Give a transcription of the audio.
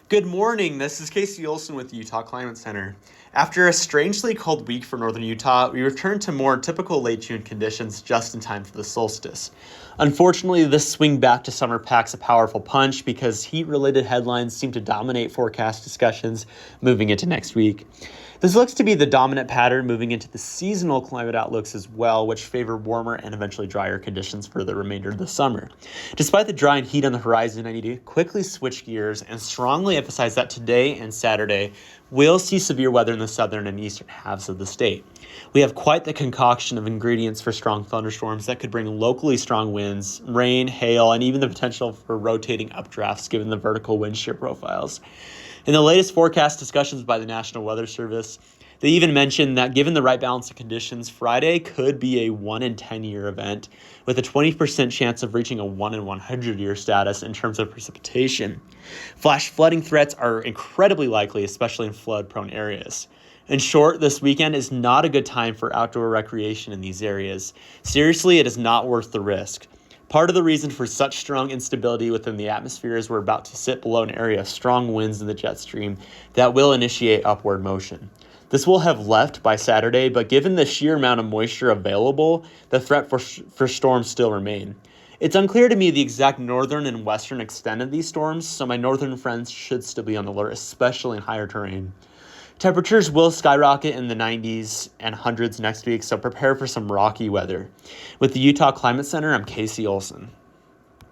Good morning, this is Casey Olson with the Utah Climate Center. After a strangely cold week for northern Utah, we returned to more typical late June conditions just in time for the solstice. Unfortunately, this swing back to summer packs a powerful punch because heat-related headlines seem to dominate forecast discussions moving into next week. This looks to be the dominant pattern moving into the seasonal climate outlooks as well, which favor warmer and eventually drier conditions for the remainder of the summer. Despite the dry and heat on the horizon, I need to quickly switch gears and strongly emphasize that today and Saturday we'll see severe weather in the southern and eastern halves of the state. We have quite the concoction of ingredients for strong thunderstorms that could bring locally strong winds, rain, hail, and even the potential for rotating updrafts given the vertical wind shear profiles. In the latest forecast discussions by the National Weather Service, they even mentioned that given the right balance of conditions, Friday could be a 1 in 10 year event with a 20% chance of reaching a 1 in 100 year status in terms of precipitation. Flash flooding threats are incredibly likely, especially in flood-prone areas. In short, this weekend is not a good time for outdoor recreation in these areas. Seriously, it is not worth the risk. Part of the reason for such strong instability within the atmosphere is we're about to sit below an area of strong winds in the jet stream that will initiate upward motion. This will have left by Saturday, but given the sheer amount of moisture available, the threat for storms still remain. It's unclear to me the exact northern and western extent of these storms, so my northern friends should still be on alert, especially in higher terrain. Temperatures will skyrocket in the 90s and hundreds next week, so prepare for some rocky weather. With the Utah Climate Center, I'm Casey Olson.